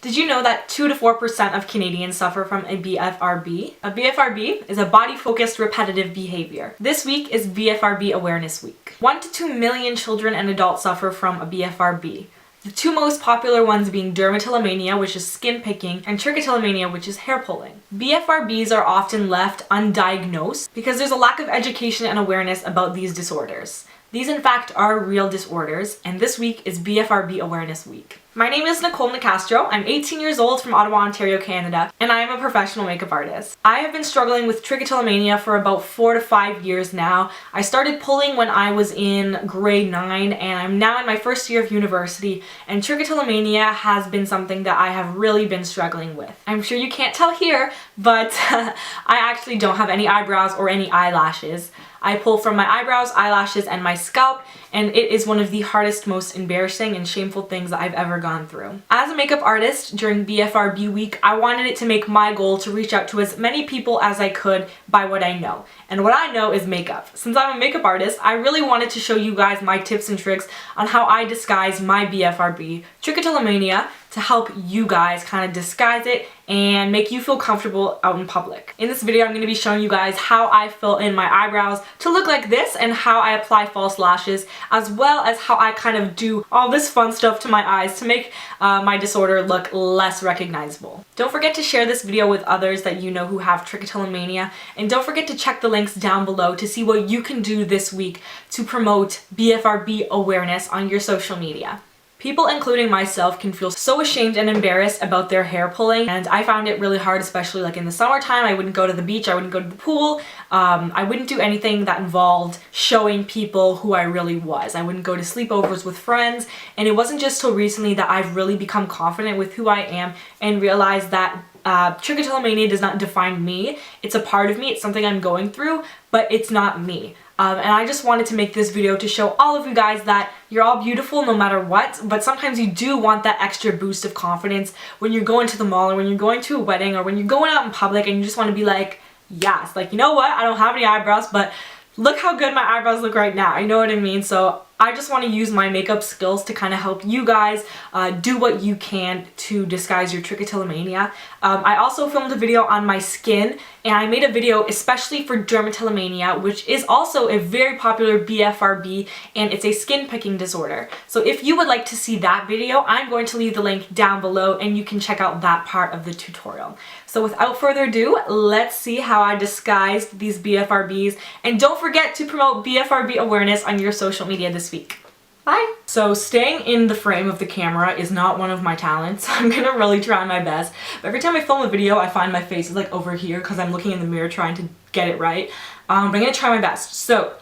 Did you know that 2 to 4% of Canadians suffer from a BFRB? A BFRB is a body-focused repetitive behavior. This week is BFRB Awareness Week. 1 to 2 million children and adults suffer from a BFRB. The two most popular ones being Dermatillomania, which is skin picking, and Trichotillomania, which is hair pulling. BFRBs are often left undiagnosed because there's a lack of education and awareness about these disorders. These in fact are real disorders, and this week is BFRB Awareness Week. My name is Nicole. I'm 18 years old from Ottawa, Ontario, Canada, and I am a professional makeup artist. I have been struggling with trichotillomania for about 4 to 5 years now. I started pulling when I was in grade 9, and I'm now in my first year of university, and trichotillomania has been something that I have really been struggling with. I'm sure you can't tell here, but I actually don't have any eyebrows or any eyelashes. I pull from my eyebrows, eyelashes, and my scalp, and it is one of the hardest, most embarrassing and shameful things that I've ever gone through. As a makeup artist during BFRB week, I wanted it to make my goal to reach out to as many people as I could by what I know. And what I know is makeup. Since I'm a makeup artist, I really wanted to show you guys my tips and tricks on how I disguise my BFRB, trichotillomania, to help you guys kind of disguise it and make you feel comfortable out in public. In this video, I'm going to be showing you guys how I fill in my eyebrows to look like this and how I apply false lashes, as well as how I kind of do all this fun stuff to my eyes to make my disorder look less recognizable. Don't forget to share this video with others that you know who have trichotillomania, and don't forget to check the links down below to see what you can do this week to promote BFRB awareness on your social media. People, including myself, can feel so ashamed and embarrassed about their hair pulling, and I found it really hard, especially like in the summertime. I wouldn't go to the beach, I wouldn't go to the pool, I wouldn't do anything that involved showing people who I really was. I wouldn't go to sleepovers with friends, and it wasn't just till recently that I've really become confident with who I am and realized that trichotillomania does not define me. It's a part of me, it's something I'm going through, but it's not me. And I just wanted to make this video to show all of you guys that you're all beautiful no matter what, but sometimes you do want that extra boost of confidence when you're going to the mall or when you're going to a wedding or when you're going out in public and you just want to be like, yes, like, you know what, I don't have any eyebrows, but look how good my eyebrows look right now. You know what I mean? So I just want to use my makeup skills to kind of help you guys do what you can to disguise your trichotillomania. I also filmed a video on my skin, and I made a video especially for dermatillomania, which is also a very popular BFRB, and it's a skin picking disorder. So if you would like to see that video, I'm going to leave the link down below and you can check out that part of the tutorial. So without further ado, let's see how I disguised these BFRBs, and don't forget to promote BFRB awareness on your social media this week. Bye! So staying in the frame of the camera is not one of my talents. I'm gonna really try my best. But every time I film a video, I find my face is like over here because I'm looking in the mirror trying to get it right. But I'm gonna try my best. So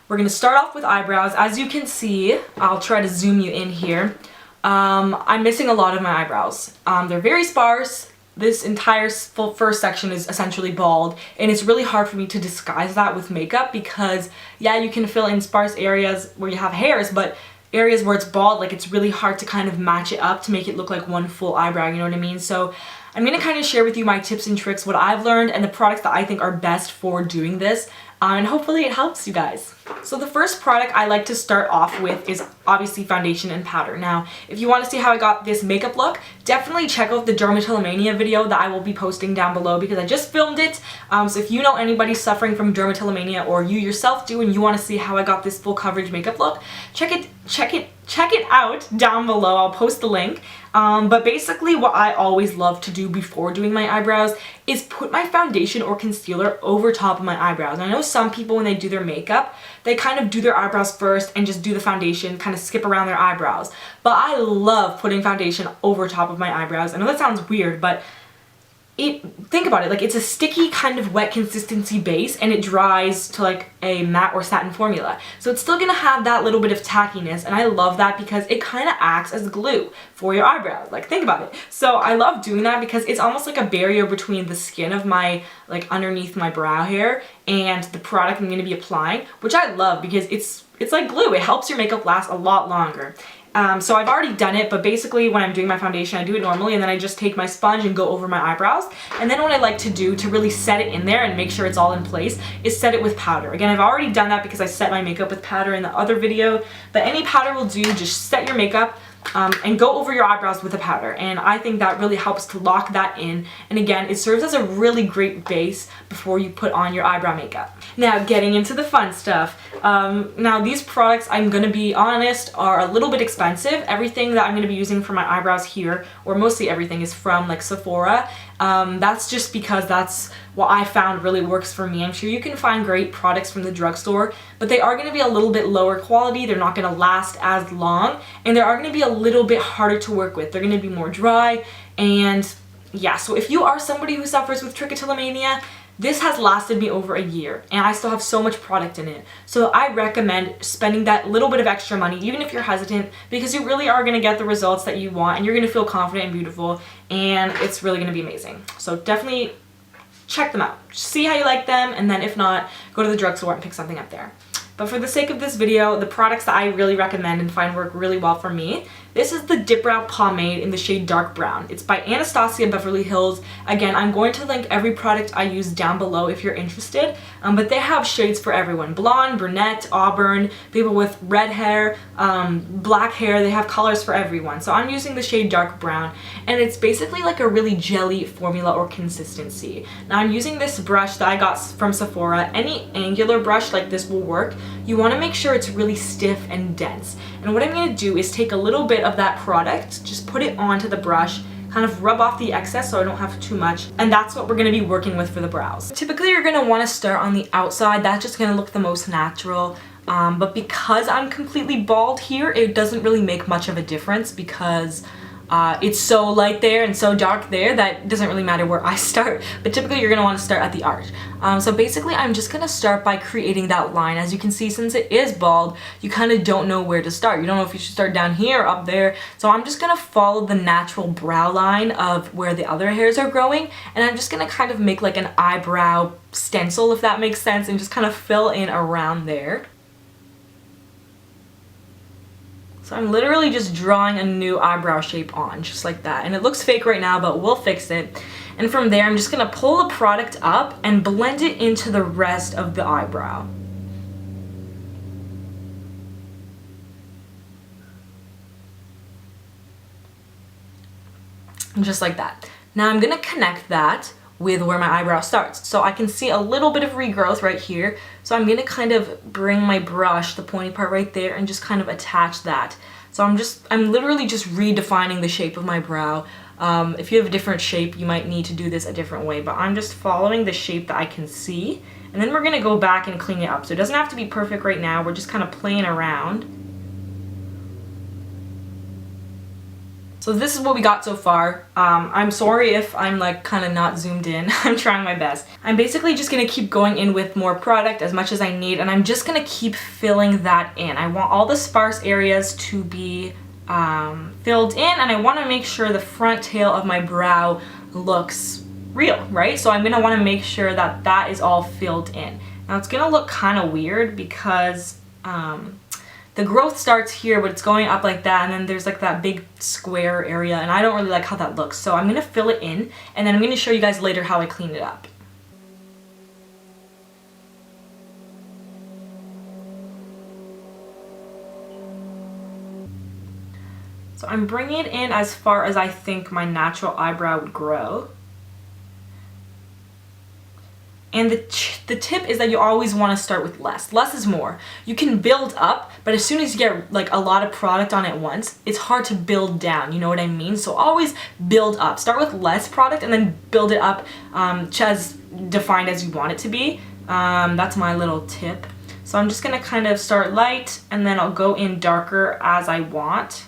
we're gonna start off with eyebrows. As you can see, I'll try to zoom you in here. I'm missing a lot of my eyebrows. They're very sparse. This entire first section is essentially bald, and it's really hard for me to disguise that with makeup because, yeah, you can fill in sparse areas where you have hairs, but areas where it's bald, like, it's really hard to kind of match it up to make it look like one full eyebrow, you know what I mean? So I'm going to kind of share with you my tips and tricks, what I've learned, and the products that I think are best for doing this, and hopefully it helps you guys. So the first product I like to start off with is obviously foundation and powder. Now, if you want to see how I got this makeup look, definitely check out the Dermatillomania video that I will be posting down below because I just filmed it. So if you know anybody suffering from dermatillomania, or you yourself do, and you want to see how I got this full coverage makeup look, check it out down below. I'll post the link. But basically what I always love to do before doing my eyebrows is put my foundation or concealer over top of my eyebrows. And I know some people, when they do their makeup, they kind of do their eyebrows first and just do the foundation, kind of skip around their eyebrows. But I love putting foundation over top of my eyebrows. I know that sounds weird, but think about it, like, it's a sticky kind of wet consistency base, and it dries to like a matte or satin formula. So it's still gonna have that little bit of tackiness, and I love that because it kind of acts as glue for your eyebrows. Like, think about it. So I love doing that because it's almost like a barrier between the skin of my, like, underneath my brow hair and the product I'm gonna be applying, which I love because it's like glue. It helps your makeup last a lot longer. So I've already done it, but basically when I'm doing my foundation, I do it normally, and then I just take my sponge and go over my eyebrows. And then what I like to do to really set it in there and make sure it's all in place is set it with powder. Again, I've already done that because I set my makeup with powder in the other video, but any powder will do. Just set your makeup and go over your eyebrows with a powder. And I think that really helps to lock that in. And again, it serves as a really great base before you put on your eyebrow makeup. Now, getting into the fun stuff. Now, these products, I'm gonna be honest, are a little bit expensive. Everything that I'm gonna be using for my eyebrows here, or mostly everything, is from like Sephora. That's just because that's what I found really works for me. I'm sure you can find great products from the drugstore, but they are going to be a little bit lower quality. They're not going to last as long, and they are going to be a little bit harder to work with. They're going to be more dry, and yeah, so if you are somebody who suffers with trichotillomania, this has lasted me over a year, and I still have so much product in it. So I recommend spending that little bit of extra money, even if you're hesitant, because you really are going to get the results that you want, and you're going to feel confident and beautiful, and it's really going to be amazing. So definitely check them out. See how you like them, and then if not, go to the drugstore and pick something up there. But for the sake of this video, the products that I really recommend and find work really well for me, this is the Dip Brow Pomade in the shade Dark Brown. It's by Anastasia Beverly Hills. Again, I'm going to link every product I use down below if you're interested, but they have shades for everyone. Blonde, brunette, auburn, people with red hair, black hair, they have colors for everyone. So I'm using the shade Dark Brown, and it's basically like a really jelly formula or consistency. Now I'm using this brush that I got from Sephora. Any angular brush like this will work. You want to make sure it's really stiff and dense. And what I'm going to do is take a little bit of that product, just put it onto the brush, kind of rub off the excess so I don't have too much, and that's what we're going to be working with for the brows. Typically you're going to want to start on the outside. That's just going to look the most natural, but because I'm completely bald here, it doesn't really make much of a difference because it's so light there and so dark there that it doesn't really matter where I start, but typically you're going to want to start at the arch. So basically I'm just going to start by creating that line. As you can see, since it is bald, you kind of don't know where to start. You don't know if you should start down here or up there. So I'm just going to follow the natural brow line of where the other hairs are growing, and I'm just going to kind of make like an eyebrow stencil, if that makes sense, and just kind of fill in around there. So I'm literally just drawing a new eyebrow shape on, just like that. And it looks fake right now, but we'll fix it. And from there, I'm just gonna pull the product up and blend it into the rest of the eyebrow. And just like that. Now I'm gonna connect that with where my eyebrow starts. So I can see a little bit of regrowth right here. So I'm gonna kind of bring my brush, the pointy part right there, and just kind of attach that. So I'm literally just redefining the shape of my brow. If you have a different shape, you might need to do this a different way, but I'm just following the shape that I can see. And then we're gonna go back and clean it up. So it doesn't have to be perfect right now. We're just kind of playing around. So this is what we got so far. I'm sorry if I'm like kind of not zoomed in. I'm trying my best. I'm basically just gonna keep going in with more product as much as I need, and I'm just gonna keep filling that in. I want all the sparse areas to be filled in, and I wanna make sure the front tail of my brow looks real, right? So I'm gonna wanna make sure that that is all filled in. Now it's gonna look kind of weird because the growth starts here, but it's going up like that, and then there's like that big square area, and I don't really like how that looks. So I'm gonna fill it in, and then I'm gonna show you guys later how I clean it up. So I'm bringing it in as far as I think my natural eyebrow would grow. And the tip is that you always want to start with less. Less is more. You can build up, but as soon as you get like a lot of product on at once, it's hard to build down, you know what I mean? So always build up. Start with less product and then build it up as defined as you want it to be. That's my little tip. So I'm just gonna kind of start light, and then I'll go in darker as I want.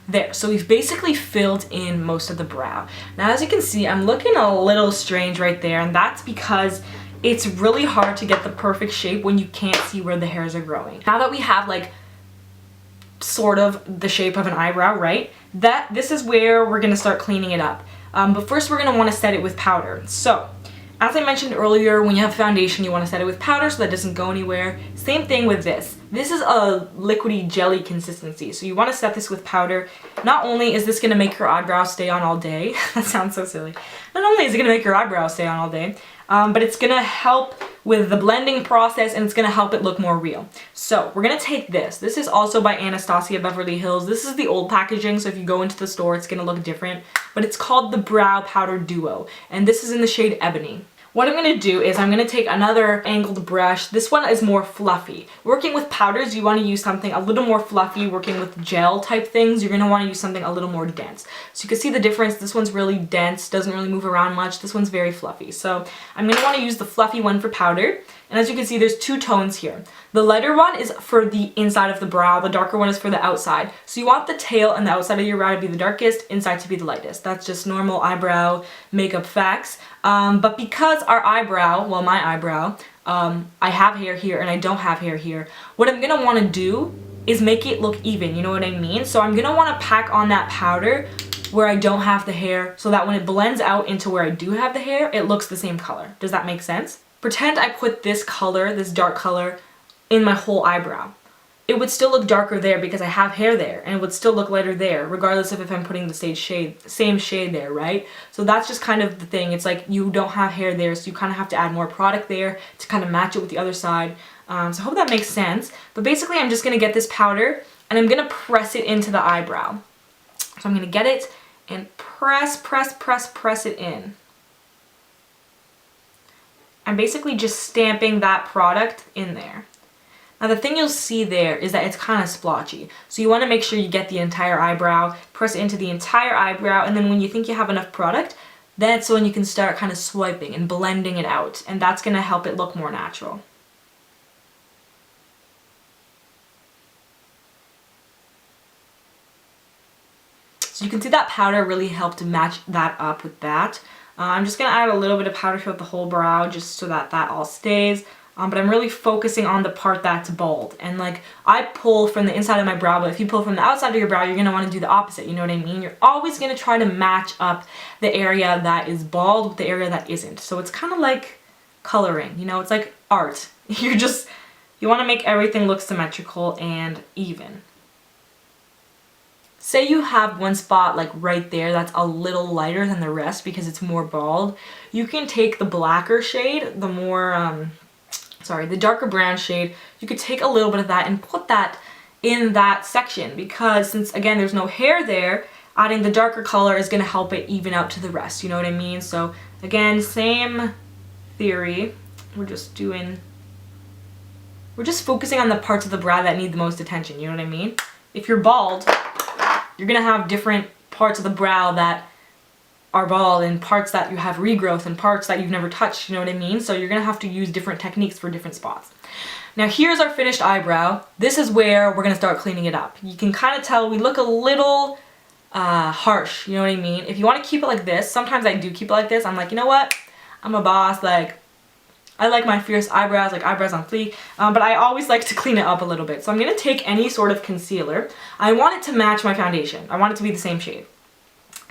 There, so we've basically filled in most of the brow. Now as you can see, I'm looking a little strange right there, and that's because it's really hard to get the perfect shape when you can't see where the hairs are growing. Now that we have like sort of the shape of an eyebrow, right? This is where we're gonna start cleaning it up. But first we're gonna wanna set it with powder. So As I mentioned earlier, when you have foundation, you want to set it with powder so that it doesn't go anywhere. Same thing with this. This is a liquidy jelly consistency, so you want to set this with powder. Not only is this going to make your eyebrows stay on all day, that sounds so silly. Not only is it going to make your eyebrows stay on all day, but it's going to help with the blending process, and it's going to help it look more real. So we're going to take this. This is also by Anastasia Beverly Hills. This is the old packaging, so if you go into the store, it's going to look different. But it's called the Brow Powder Duo, and this is in the shade Ebony. What I'm going to do is I'm going to take another angled brush. This one is more fluffy. Working with powders, you want to use something a little more fluffy. Working with gel type things, you're going to want to use something a little more dense. So you can see the difference. This one's really dense, doesn't really move around much. This one's very fluffy. So I'm going to want to use the fluffy one for powder. And as you can see, there's two tones here. The lighter one is for the inside of the brow. The darker one is for the outside. So you want the tail and the outside of your brow to be the darkest, inside to be the lightest. That's just normal eyebrow makeup facts. But because our eyebrow, well, my eyebrow, I have hair here and I don't have hair here, what I'm going to want to do is make it look even, you know what I mean? So I'm going to want to pack on that powder where I don't have the hair so that when it blends out into where I do have the hair, it looks the same color. Does that make sense? Pretend I put this color, this dark color, in my whole eyebrow. It would still look darker there because I have hair there, and it would still look lighter there, regardless of if I'm putting the same shade there, right? So that's just kind of the thing. It's like you don't have hair there, so you kind of have to add more product there to kind of match it with the other side. So I hope that makes sense. But basically, I'm just going to get this powder, and I'm going to press it into the eyebrow. So I'm going to get it and press it in. I'm basically just stamping that product in there. Now the thing you'll see there is that it's kind of splotchy. So you want to make sure you get the entire eyebrow, press it into the entire eyebrow, and then when you think you have enough product, that's when you can start kind of swiping and blending it out. And that's going to help it look more natural. So you can see that powder really helped match that up with that. I'm just going to add a little bit of powder throughout the whole brow just so that that all stays. But I'm really focusing on the part that's bald. And like, I pull from the inside of my brow, but if you pull from the outside of your brow, you're going to want to do the opposite. You know what I mean? You're always going to try to match up the area that is bald with the area that isn't. So it's kind of like coloring, you know, it's like art. You want to make everything look symmetrical and even. Say you have one spot like right there that's a little lighter than the rest because it's more bald. You can take the blacker shade, the darker brown shade. You could take a little bit of that and put that in that section because since again there's no hair there, adding the darker color is going to help it even out to the rest. You know what I mean? So again, same theory. We're just focusing on the parts of the brow that need the most attention. You know what I mean? If you're bald, you're going to have different parts of the brow that are bald and parts that you have regrowth and parts that you've never touched, you know what I mean? So you're going to have to use different techniques for different spots. Now here's our finished eyebrow. This is where we're going to start cleaning it up. You can kind of tell we look a little harsh, you know what I mean? If you want to keep it like this, sometimes I do keep it like this. I'm like, you know what? I'm a boss, like, I like my fierce eyebrows, like eyebrows on fleek, but I always like to clean it up a little bit. So I'm going to take any sort of concealer. I want it to match my foundation. I want it to be the same shade.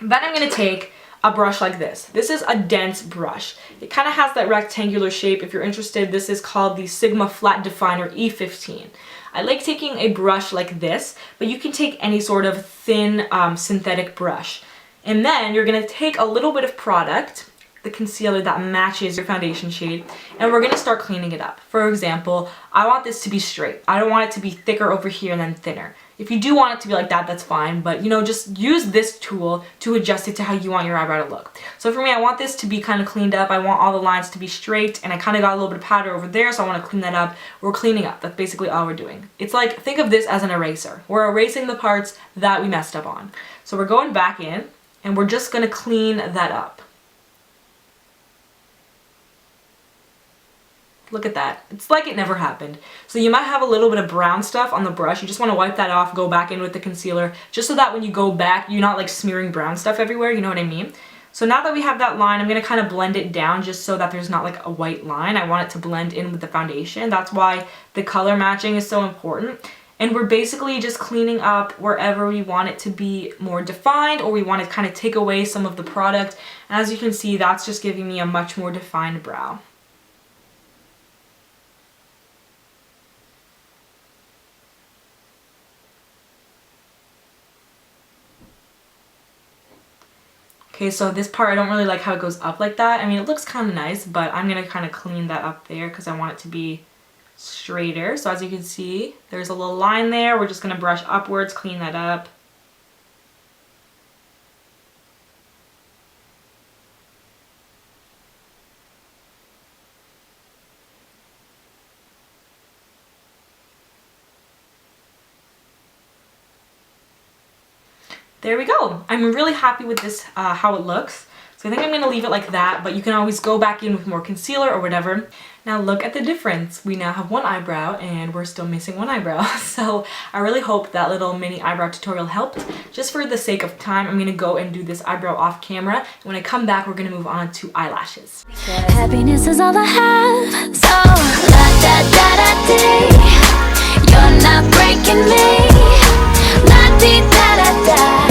Then I'm going to take a brush like this. This is a dense brush. It kind of has that rectangular shape. If you're interested, this is called the Sigma Flat Definer E15. I like taking a brush like this, but you can take any sort of thin synthetic brush. And then you're going to take a little bit of product, the concealer that matches your foundation shade, and we're going to start cleaning it up. For example, I want this to be straight. I don't want it to be thicker over here and then thinner. If you do want it to be like that, that's fine, but you know, just use this tool to adjust it to how you want your eyebrow to look. So for me, I want this to be kind of cleaned up. I want all the lines to be straight, and I kind of got a little bit of powder over there, so I want to clean that up. We're cleaning up. That's basically all we're doing. It's like, think of this as an eraser. We're erasing the parts that we messed up on. So we're going back in, and we're just going to clean that up. Look at that. It's like it never happened. So you might have a little bit of brown stuff on the brush. You just want to wipe that off, go back in with the concealer, just so that when you go back, you're not like smearing brown stuff everywhere, you know what I mean? So now that we have that line, I'm going to kind of blend it down just so that there's not like a white line. I want it to blend in with the foundation. That's why the color matching is so important. And we're basically just cleaning up wherever we want it to be more defined, or we want to kind of take away some of the product. And as you can see, that's just giving me a much more defined brow. Okay, so this part, I don't really like how it goes up like that. I mean, it looks kind of nice, but I'm going to kind of clean that up there because I want it to be straighter. So as you can see, there's a little line there. We're just going to brush upwards, clean that up. There we go. I'm really happy with this, how it looks. So I think I'm going to leave it like that, but you can always go back in with more concealer or whatever. Now look at the difference. We now have one eyebrow and we're still missing one eyebrow. So I really hope that little mini eyebrow tutorial helped. Just for the sake of time, I'm going to go and do this eyebrow off camera. And when I come back, we're going to move on to eyelashes. Happiness is all I have, so la-da-da-da-dee. You're not breaking me, la-dee-da-da-da.